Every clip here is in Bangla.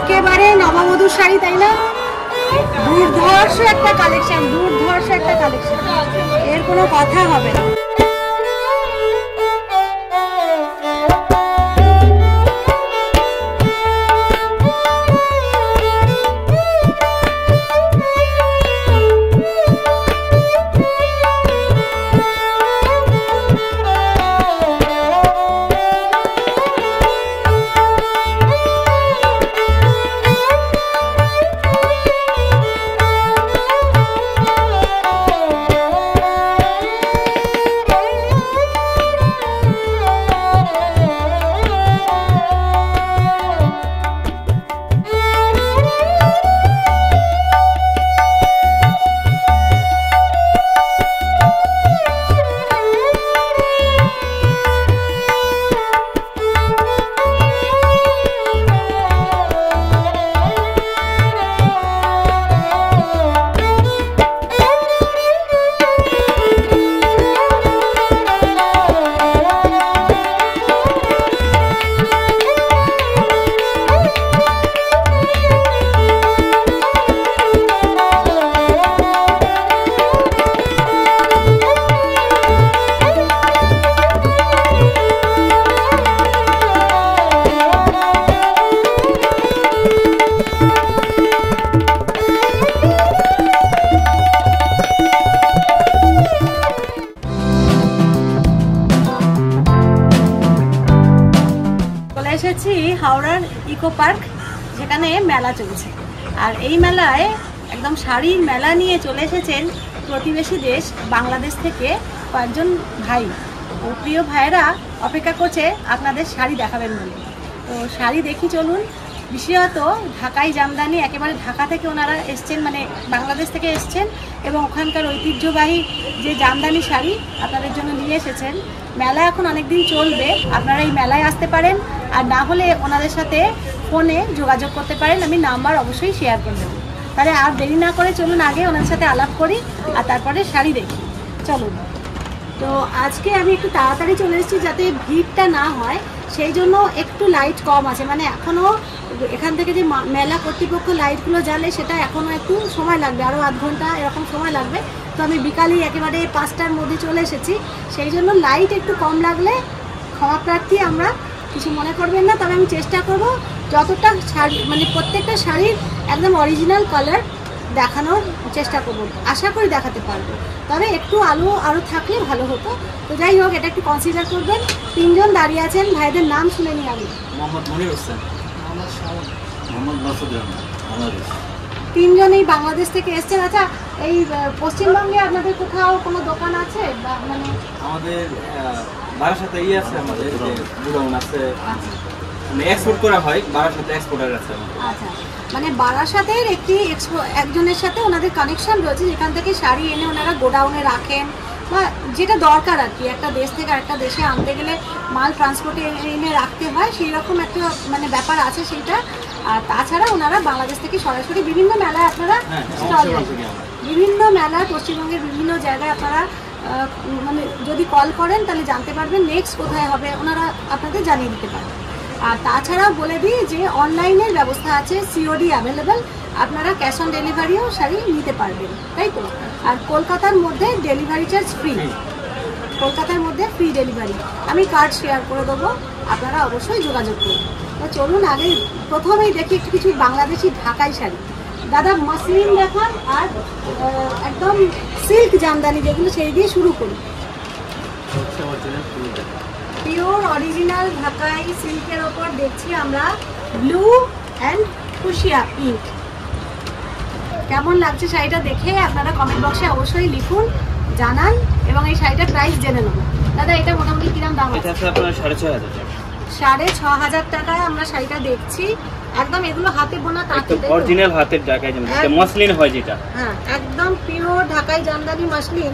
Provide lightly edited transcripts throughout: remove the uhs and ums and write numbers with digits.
একেবারে নববধূর শাড়ি, তাই না? দুর্ধর্ষ একটা কালেকশন, দুর্ধর্ষ একটা কালেকশন, এর কোনো কথা হবে না। এসেছি হাওড়ার ইকো পার্ক, যেখানে মেলা চলছে। আর এই মেলায় একদম শাড়ির মেলা নিয়ে চলে এসেছেন প্রতিবেশী দেশ বাংলাদেশ থেকে কয়েকজন ভাই। ও প্রিয় ভাইয়েরা অপেক্ষা করছে আপনাদের শাড়ি দেখাবেন বলে। তো শাড়ি দেখি চলুন। বিশেষত ঢাকাই জামদানি, একেবারে ঢাকা থেকে ওনারা এসছেন, মানে বাংলাদেশ থেকে এসছেন, এবং ওখানকার ঐতিহ্যবাহী যে জামদানি শাড়ি আপনাদের জন্য নিয়ে এসেছেন। মেলা এখন অনেক দিন চলবে, আপনারা এই মেলায় আসতে পারেন, আর না হলে ওনাদের সাথে ফোনে যোগাযোগ করতে পারেন, আমি নাম্বার অবশ্যই শেয়ার করে দেবো। তাহলে আর দেরি না করে চলুন আগে ওনাদের সাথে আলাপ করি, আর তারপরে শাড়ি দেখি। চলুন। তো আজকে আমি একটু তাড়াতাড়ি চলে এসেছি যাতে ভিড়টা না হয়, সেই জন্য একটু লাইট কম আছে। মানে এখনও এখান থেকে যে মেলা কর্তৃপক্ষ লাইটগুলো জ্বালে, সেটা এখনও একটু সময় লাগবে, আরও আধ ঘন্টা এরকম সময় লাগবে। তো আমি বিকালেই একেবারে 5টার মধ্যে চলে এসেছি, সেই জন্য লাইট একটু কম লাগলে ক্ষমা প্রার্থী, আমরা কিছু মনে করবেন না। তবে আমি চেষ্টা করব যতটা শাড়ি, মানে প্রত্যেকটা শাড়ির একদম অরিজিনাল কালার দেখানোর চেষ্টা করব, আশা করি দেখাতে পারবো। তবে একটু আলো আরও থাকলে ভালো হতো। তো যাই হোক, এটা একটু কনসিডার করবেন। 3জন দাঁড়িয়ে আছেন, ভাইদের নাম শুনে নিই আমি। মোহাম্মদ মনির হোসেন, মোহাম্মদ মাসুদ রহমান, বাংলাদেশ। 3জনই বাংলাদেশ থেকে এসছেন। আচ্ছা, এই পশ্চিমবঙ্গে আপনাদের কোথাও কোনো দোকান আছে? মানে আমাদের বারাসাতে আছে, আমাদের যে গুডাউন আছে, মানে এক্সপোর্ট করা হয়, বারাসাতে এক্সপোর্টার আছে। আচ্ছা, মানে বারাসাতের একজনের সাথে ওনাদের কানেকশন রয়েছে, যেখান থেকে শাড়ি এনে ওনারা গোডাউনে রাখেন, বা যেটা দরকার আর কি, একটা দেশ থেকে আরেকটা দেশে আনতে গেলে মাল ট্রান্সপোর্টে এনে রাখতে হয়, সেই রকম একটা মানে ব্যাপার আছে সেইটা। আর তাছাড়া ওনারা বাংলাদেশ থেকে সরাসরি বিভিন্ন মেলায় আপনারা স্টল দেন, বিভিন্ন মেলায় পশ্চিমবঙ্গের বিভিন্ন জায়গায় আপনারা মানে যদি কল করেন তাহলে জানতে পারবেন নেক্সট কোথায় হবে, ওনারা আপনাদের জানিয়ে দিতে পারবেন। আর তাছাড়াও বলে দিই যে অনলাইনের ব্যবস্থা আছে, সিওডি অ্যাভেলেবেল, আপনারা ক্যাশ অন ডেলিভারিও শাড়ি নিতে পারবেন, তাই তো? আর কলকাতার মধ্যে ডেলিভারি চার্জ ফ্রি, কলকাতার মধ্যে ফ্রি ডেলিভারি। আমি কার্ড শেয়ার করে দেবো, আপনারা অবশ্যই যোগাযোগ করুন। তো চলুন আগে প্রথমেই দেখি একটু কিছু বাংলাদেশি ঢাকাই শাড়ি। দাদা মসলিন দেখান, আর একদম সিল্ক জামদানি যেগুলো, সেই দিয়ে শুরু করি। পিওর অরিজিনাল ঢাকাই সিল্কের ওপর দেখছি আমরা ব্লু অ্যান্ড ফুশিয়া পিঙ্ক। কেমন লাগছে শাড়িটা দেখে আপনারা কমেন্ট বক্সে অবশ্যই লিখুন, জানান, এবং এই শাড়িটার প্রাইস জেনে নেব। দাদা এটা মোটামুটি কিরকম দাম আছে? এটা আছে আপনার 6,500 টাকা। 6,500 টাকায় আমরা শাড়িটা দেখছি। একদম এগুলো হাতে বোনা তাঁতি, অরিজিনাল হাতের ঢাকাই জামদানি, মসলিন হয় যেটা, হ্যাঁ একদম পিওর ঢাকাই জামদানি মসলিন।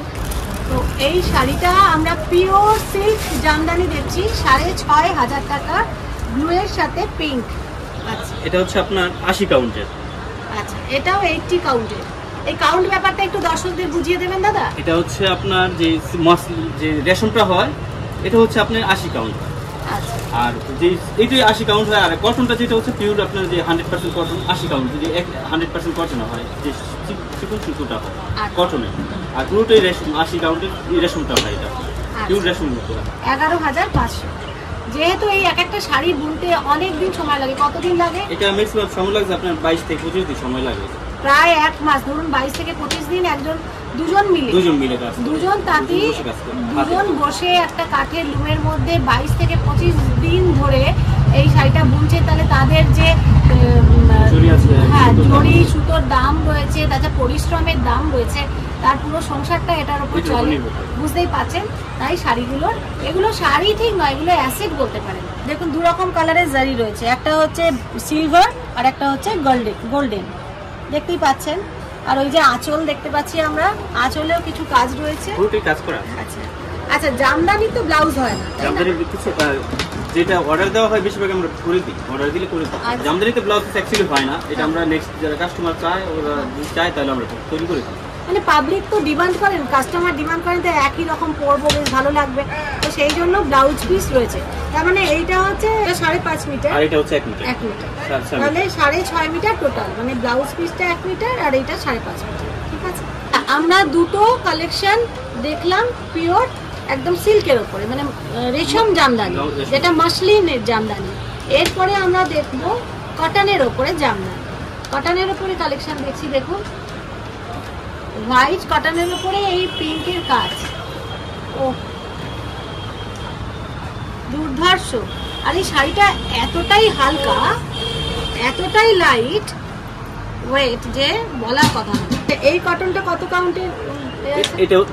তো এই শাড়িটা আমরা পিওর সিল্ক জামদানি দেখছি 6,500 টাকা, ব্লু এর সাথে পিঙ্ক। আচ্ছা, এটা হচ্ছে আপনার 80 কাউন্টের। আচ্ছা, এটাও 80 কাউন্টের। এই কাউন্ট ব্যাপারটা একটু দর্শকদের বুঝিয়ে দেবেন দাদা। এটা হচ্ছে আপনার যে রেশমটা হয়, এটা হচ্ছে আপনার 80 কাউন্ট। আচ্ছা, আর যে এইটাই 80 কাউন্ট হয়, আর কটনটা যেটা হচ্ছে পিওর আপনার যে 100% কটন 80 কাউন্ট, যদি 100% কটন হয় যে চিকন সুতোটা হয় কটনের, আর পুরোটাই রেশম 80 কাউন্টের রেশমটা হয়, এটা পিওর রেশম মুক্তা। 11,500। যেহেতু এই এক একটা শাড়ি বুনতে অনেক দিন সময় লাগে, কতদিন লাগে? এটা ম্যাক্সিমাম সময় লাগে আপনার 22 থেকে 25 দিন সময় লাগে, প্রায় 1 মাস। ধরুন 22 থেকে 25 দিন দুজন মিলে কাজ করে। দুজন তাঁতি দুজন বসে একটা কাঠের লুমের মধ্যে 22 থেকে 25 দিন ধরে এই শাড়িটা বুনছে, তাহলে তাদের যে জড়ি সুতোর দাম রয়েছে, তাছাড়া পরিশ্রমের দাম রয়েছে, তার পুরো সংসারটা এটার উপর চলে, বুঝতেই পাচ্ছেন। তাই শাড়িগুলোর, এগুলো শাড়ি ঠিক নয়, এগুলো অ্যাসেট বলতে পারেন। দেখুন দু রকম কালারের জারি রয়েছে, একটা হচ্ছে সিলভার আর একটা হচ্ছে গোল্ডেন, দেখতেই পাচ্ছেন। আর ওই যে আঁচল দেখতে পাচ্ছি আমরা, আঁচলেও কিছু কাজ রয়েছে, পুরোটাই কাজ করা। আচ্ছা জামদানি তো ব্লাউজ হয় না, জামদানি কিছু যেটা অর্ডার দেওয়া হয় বেশিরভাগ আমরা করে দিই, অর্ডার দিলে করে দিই। জামদানিতে ব্লাউজ অ্যাকচুয়ালি হয় না, এটা আমরা নেক্সট যারা কাস্টমার চায়, ওরা চায় তাহলে আমরা তৈরি করে দিই। মানে পাবলিক তো ডিমান্ড করেন, কাস্টমার ডিমান্ড করেন, তো একই রকম পরবো, বেশ ভালো লাগবে, তো সেই জন্য ব্লাউজ পিস রয়েছে। তার মানে এইটা হচ্ছে 5.5 মিটার আর এটা হচ্ছে 1 মিটার, তাহলে 6.5 মিটার টোটাল, মানে ব্লাউজ পিসটা 1 মিটার আর এইটা 5.5 মিটার, ঠিক আছে। আমরা দুটো কালেকশন দেখলাম পিওর একদম সিল্কের ওপরে, মানে রেশম জামদানি, যেটা মাসলিনের জামদানি। এরপরে আমরা দেখবো কটনের ওপরে জামদানি। কটনের ওপরে কালেকশন দেখছি, দেখুন হোয়াইট কটনের উপরে এই পিঙ্কের কাজ, ও দুর্ধর্ষ। আর এই শাড়িটা এতটাই হালকা, এতটাই লাইট ওয়েট যে বলার কথা না। এই কটনটা কত কাউন্টের?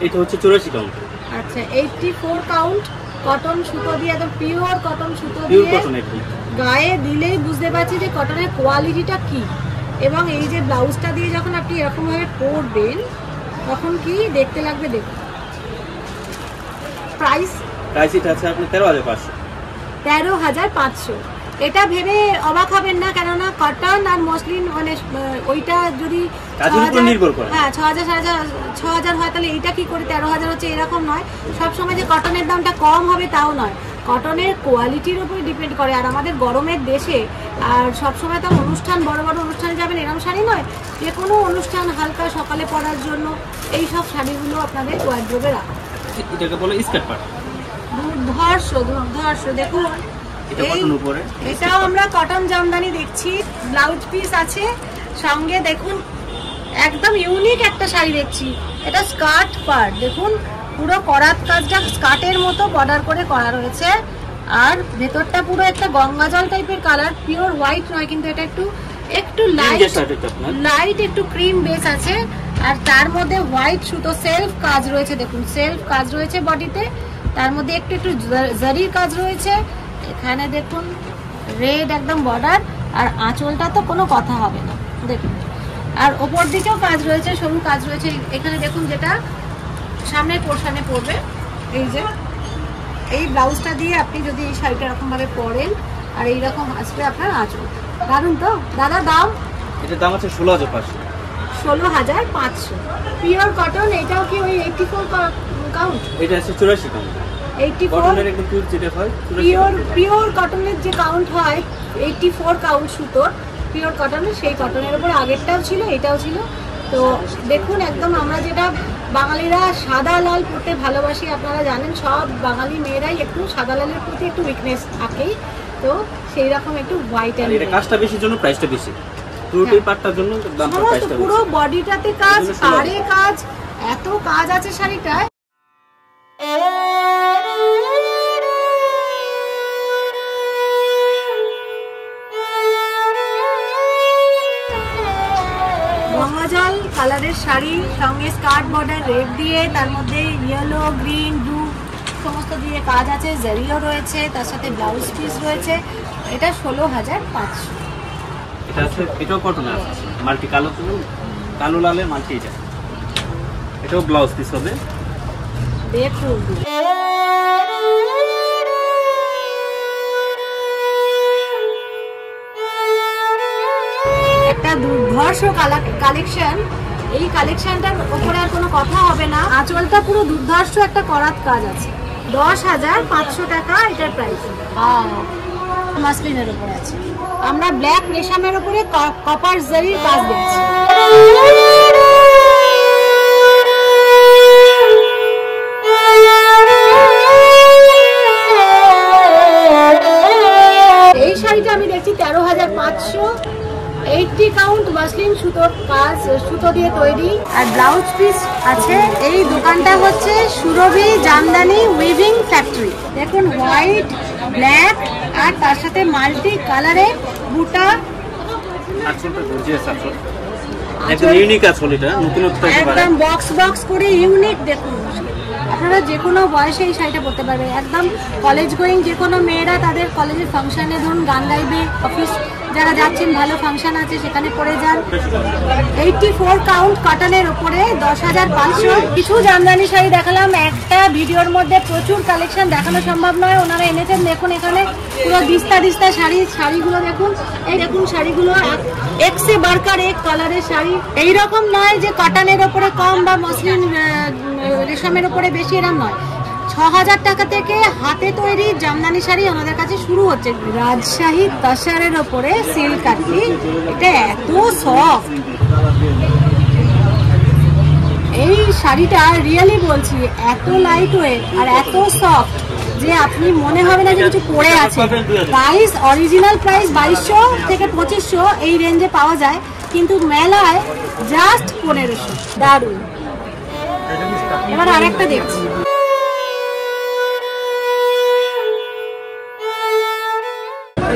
এটা হচ্ছে 84 কাউন্ট। আচ্ছা 84 কাউন্ট কটন সুতো দিয়ে, একদম পিওর কটন সুতো দিয়ে গায়ে দিলেই বুঝতে পারছি যে কটনের কোয়ালিটিটা কি। এবং এই যে ব্লাউজটা দিয়ে যখন আপনি এরকম ভাবে পরবেন তখন কি দেখতে লাগবে, দেখুন। প্রাইস এটা আছে আপনার 13,500। 13,500। এটা ভেবে অবাক হবেন না, কেননা কটন আর মসলিন মানে ওইটা যদি নির্ভর করে, হ্যাঁ 6,000 হয়, তাহলে এইটা কি করে 13,000 হচ্ছে, এরকম নয়। সবসময় যে কটনের দামটা কম হবে তাও নয়, কটনের কোয়ালিটির উপরে ডিপেন্ড করে। আর আমাদের গরমের দেশে আর সবসময় তো অনুষ্ঠান, বড় বড় অনুষ্ঠানে যাবেন এরকম শাড়ি নয়, যে কোনো অনুষ্ঠান হালকা সকালে পরার জন্য এই সব শাড়িগুলো আপনাদের ওয়ার্ড্রোবে রাখা। এটাকে বলে স্কার্ট পার্ট। দুর্ধর্ষ দেখুন, এটাও আমরা কটন জামদানি দেখছি, ব্লাউজ পিস আছে সঙ্গে। দেখুন একদম ইউনিক একটা শাড়ি দেখছি, এটা স্কার্ট পার্ট। দেখুন পুরো করাত কাজটা স্কার্টের মতো বর্ডার করে করা রয়েছে, আর ভেতরটা পুরো একটা গঙ্গা জল টাইপের কালার, পিওর হোয়াইট নয় কিন্তু, এটা একটু লাইট একটু ক্রিম বেস আছে। আর তার মধ্যে হোয়াইট সুতো সেলফ কাজ রয়েছে, দেখুন সেলফ কাজ রয়েছে বডিতে, তার মধ্যে একটু জারির কাজ রয়েছে। এখানে দেখুন রেড একদম বর্ডার, আর আঁচলটা তো কোনো কথা হবে না, দেখুন। আর ওপর দিকেও কাজ রয়েছে, সরু কাজ রয়েছে। এখানে দেখুন যেটা সামনের পোর্শনে পড়বে, এই যে এই ব্লাউজটা দিয়ে আপনি যদি এই শাড়িটা এরকম ভাবে পরেন, আর এইরকম আসবে আপনার আঁচল। দারুন তো দাদা। দাম? এটার দাম আছে 16,500। 16,500 পিওর কটন। এটাও কি ওই 84 কাউন্ট? এটা আছে 84 কাউন্ট। 84 কটনের একদম পিওর যেটা হয়, পিওর কটনের যে কাউন্ট হয় 84 কাউন্ট সুতোর পিওর কটনের, সেই কটনের উপর আগেরটাও ছিল, এটাও ছিল। তো দেখুন একদম আমরা যেটা বাঙালিরা সাদা লাল পরতে ভালোবাসি, আপনারা জানেন সব বাঙালি মেয়েরাই একটু সাদা লালের প্রতি একটু উইকনেস থাকেই, তো সেই রকম একটু হোয়াইট এন্ড এটা কাজটা বেশির জন্য প্রাইসটা বেশি, পুরোটাই পাটটার জন্য দামটা প্রাইসটা বেশি। পুরো বডিটাতে কাজ, পাড়ে কাজ, এত কাজ আছে শাড়িটায়। গঙ্গাজল কালারের শাড়ি, সঙ্গে স্কার্ট বর্ডার রেড দিয়ে, তার মধ্যে ইয়েলো, গ্রিন, ব্লু সমস্ত দিয়ে কাজ আছে, জারিও রয়েছে, তার সাথে ব্লাউজ পিস রয়েছে। এটা 16,500। এটা আছে, এটাও কটন আছে, মাল্টি কালো লালের মাল্টি। এটাও ব্লাউজ পিস হবে, দেখুন। একটা দুর্ধর্ষ কালেকশন। এই কালেকশনটার উপরে আর কোনো কথা হবে না। আঁচলটা পুরো দুর্ধর্ষ একটা করাত কাজ আছে। 10,500 টাকা এটার প্রাইস। মাসলিনের উপরে আছে। আমরা ব্ল্যাক রেশমের উপরে কপার জারির কাজ দেখছি। এই শাড়িটা আমি দেখছি 13,500, 80 কাউন্ট মাসলিন সুতোর কাজ, সুতো দিয়ে তৈরি, আর ব্লাউজ পিস আছে। এই দোকানটা হচ্ছে সুরভি জামদানি উইভিং ফ্যাক্টরি। দেখুন হোয়াইট, ব্ল্যাক আর তার সাথে মাল্টি কালারের বুটা। আঁচলটা গর্জিয়াস আঁচল, একদম ইউনিক আঁচল, এটা নতুনত্ব একদম বক্স বক্স করে ইউনিক। দেখুন আপনারা যে কোনো বয়সে এই শাড়িটা পরতে পারবে। একদম কলেজ গোয়িং যে কোনো মেয়েরা তাদের কলেজের ফাংশনে ধরুন গান গাইবে, অফিস যারা যাচ্ছেন ভালো ফাংশন আছে সেখানে পরে যান। 84 কাউন্ট কটনের উপরে 10,500। কিছু জামদানি শাড়ি দেখালাম একটা ভিডিওর মধ্যে, প্রচুর কালেকশন দেখানো সম্ভব নয়। ওনারা এনেছেন দেখুন এখানে পুরো দিস্তা দিস্তা শাড়িগুলো দেখুন। এই দেখুন শাড়িগুলো এক্সে বারকার এক কালারের শাড়ি। এইরকম নয় যে কটনের ওপরে কম বা মসলিন রেশমের উপরে বেশি, এরকম নয়। 6,000 টাকা থেকে হাতে তৈরি জামদানি শাড়ি আমাদের কাছে শুরু হচ্ছে। রাজশাহী তসরের ওপরে সিল্ক কাটলি, এটা এত সফট। এই শাড়িটা রিয়েলি বলছি এত লাইট ওয়েট আর এত সফট যে আপনি মনে হবে না যে কিছু পরে আছে। প্রাইস অরিজিনাল প্রাইস 2200 থেকে 2500 এই রেঞ্জে পাওয়া যায়, কিন্তু মেলায় জাস্ট 1500। দারুণ। এবার আরেকটা দেখছি,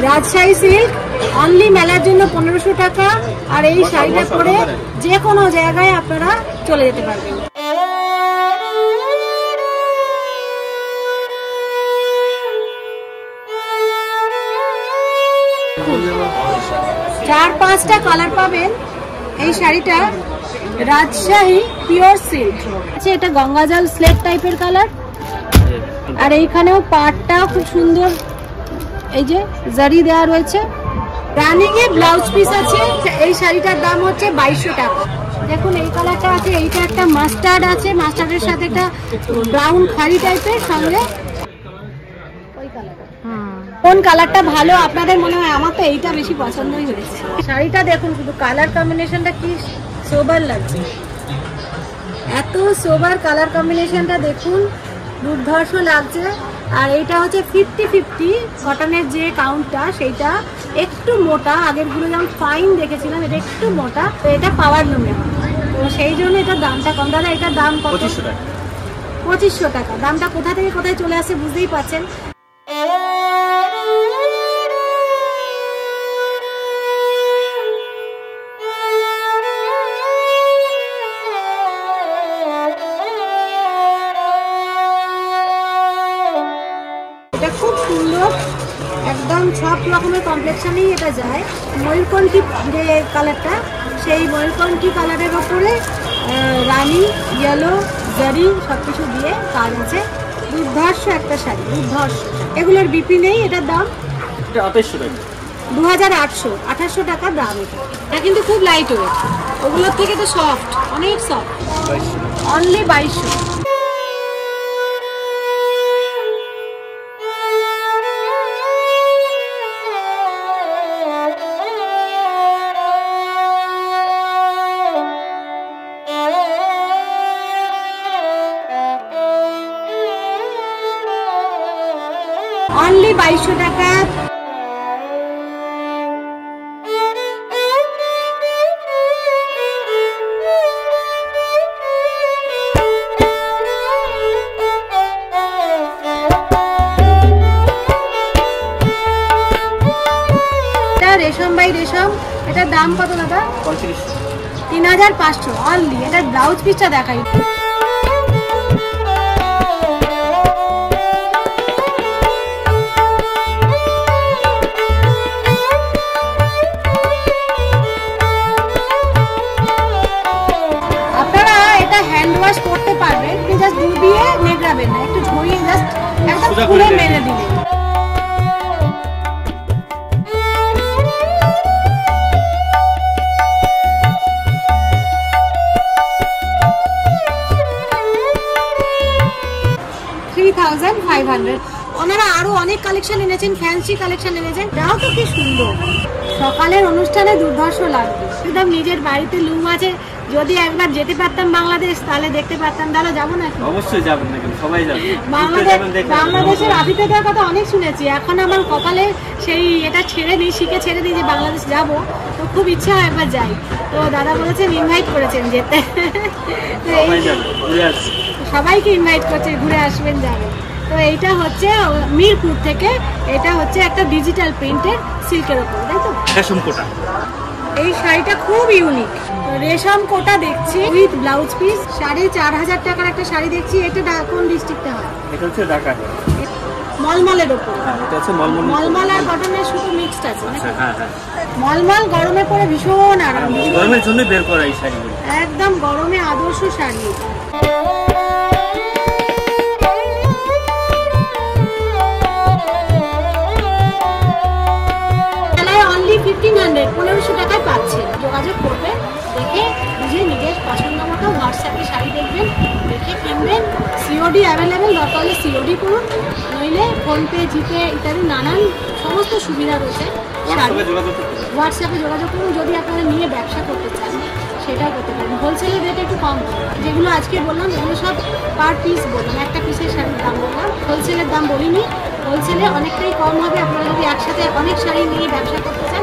রাজশাহী সিল্ক, অনলি মেলার জন্য 1500 টাকা। আর এই শাড়িটা পরে যে কোনো জায়গায় আপনারা চলে যেতে পারবেন। চার পাঁচটা কালার পাবেন এই শাড়িটা। রাজশাহী পিওর সিল্ক আছে, এটা গঙ্গাজল স্লেট টাইপের কালার। আর এইখানেও পাটটা খুব সুন্দর, এই যে জারি দেওয়া রয়েছে। রানিং এ ব্লাউজ পিস আছে। এই শাড়িটার দাম হচ্ছে 2200 টাকা। দেখুন এই কালারটা আছে, এইটা একটা মাস্টার্ড আছে, মাস্টার্ডের সাথে একটা ব্রাউন খাড়ি টাইপের সঙ্গে। ওই কালারটা কোন কালারটা ভালো আপনাদের মনে হয়? আমার তো এইটা বেশি পছন্দই হয়েছে। শাড়িটা দেখুন শুধু কালার কম্বিনেশনটা কি সোবার লাগছে, এত সোবার কালার কম্বিনেশনটা দেখুন, দুর্ধর্ষ লাগছে। আর এইটা হচ্ছে 50-50 কটনের যে কাউন্টটা সেইটা একটু মোটা, আগেরগুলো যেমন ফাইন দেখেছিলাম এটা একটু মোটা, তো এটা পাওয়ার লুমে হয়, তো সেই জন্য এটার দামটা কম। দাদা এটার দাম কত? 2500 টাকা। দামটা কোথা থেকে কোথায় চলে আসে বুঝতেই পারছেন। খুব সুন্দর, একদম সব রকমের কমপ্লেক্সনেই এটা যায়। ময়ূরকণ্ঠী যে কালারটা, সেই ময়ূরকণ্ঠী কালারের ওপরে রানী, ইয়েলো, জারি সব কিছু দিয়ে কাজ আছে। দুর্ধর্ষ একটা শাড়ি, দুর্ধর্ষ। এগুলোর বিপি নেই। এটার দাম 2800 টাকা দাম। এটা কিন্তু খুব লাইট ওয়েট, ওগুলোর থেকে তো সফট, অনেক সফট। অনলি 2200। অনলি 2200 টাকা। রেশম বাই রেশম, এটার দাম কত দাদা? 3500 অনলি। এটার ব্লাউজ পিসটা দেখাই। আপনারা এটা হ্যান্ড ওয়াশ করতে পারবেন, জাস্ট ডুবিয়ে নেগড়াবেন না, একটু ঝরিয়ে জাস্ট একদম খুলে মেরে দিবেন। $3500 ওনারা আরো অনেক কালেকশন এনেছেন, ফ্যান্সি কালেকশন এনেছেন, তাও তো কি সুন্দর। সকালের অনুষ্ঠানে দুর্ধর্ষ লাগবে, একদম নিজের বাড়িতে লুম আছে। যদি একবার যেতে পারতাম বাংলাদেশ তাহলে দেখতে পারতাম। দাদা যাবো নাকি? অবশ্যই যাবেন না কেন, সবাই যাবে। বাংলাদেশের আতিথ্যতার কথা অনেক শুনেছি, এখন আমার কপালে সেই এটা ছেড়ে দিই, শিখে ছেড়ে দিই যে বাংলাদেশ যাব। তো খুব ইচ্ছা হয় একবার যাই। তো দাদা বলেছেন, ইনভাইট করেছেন যেতে। সবাইকে ইনভাইট করছে, ঘুরে আসবেন, যাবেন। তো এইটা হচ্ছে মিরপুর থেকে, এটা হচ্ছে একটা ডিজিটাল প্রিন্টের সিল্কের উপর, তাই তো? রেশম কোটা। এই শাড়িটা খুব ইউনিক, রেশম কোটা দেখছি উইথ ব্লাউজ পিস। 4,500 টাকার একটা শাড়ি দেখছি। এটা কোন ডিস্ট্রিক্টে হয়? এটা হচ্ছে ঢাকা। মলমলের উপর। এটা হচ্ছে মলমল। মলমল আর কটনের শুধু মিক্সড আছে। আচ্ছা, হ্যাঁ হ্যাঁ। মলমল গরমে পরে ভীষণ আরাম, গরমের জন্য বের করা এই শাড়িগুলো, একদম গরমে আদর্শ শাড়ি। অনলি 1500, 1500 টাকায় পাচ্ছেন। যোগাযোগ করবেন, দেখে বুঝে নিজের পছন্দ মতো হোয়াটসঅ্যাপে শাড়ি দেখবেন, দেখে কিনবেন। সিওডি অ্যাভেলেবেল, দরকার হলে সিওডি করুন, নইলে ফোনপে, জিপে ইত্যাদি নানান সমস্ত সুবিধা রয়েছে। হোয়াটসঅ্যাপে যোগাযোগ করুন। যদি আপনারা নিয়ে ব্যবসা করতে চান সেটাও করতে পারেন। হোলসেলের রেট একটু কম, যেগুলো আজকে বললাম এগুলো সব পার পিস বললাম, একটা পিসের শাড়ির দাম বললাম, হোলসেলের দাম বলিনি। হোলসেলে অনেকটাই কম হবে। আপনারা যদি একসাথে অনেক শাড়ি নিয়ে ব্যবসা করতে চান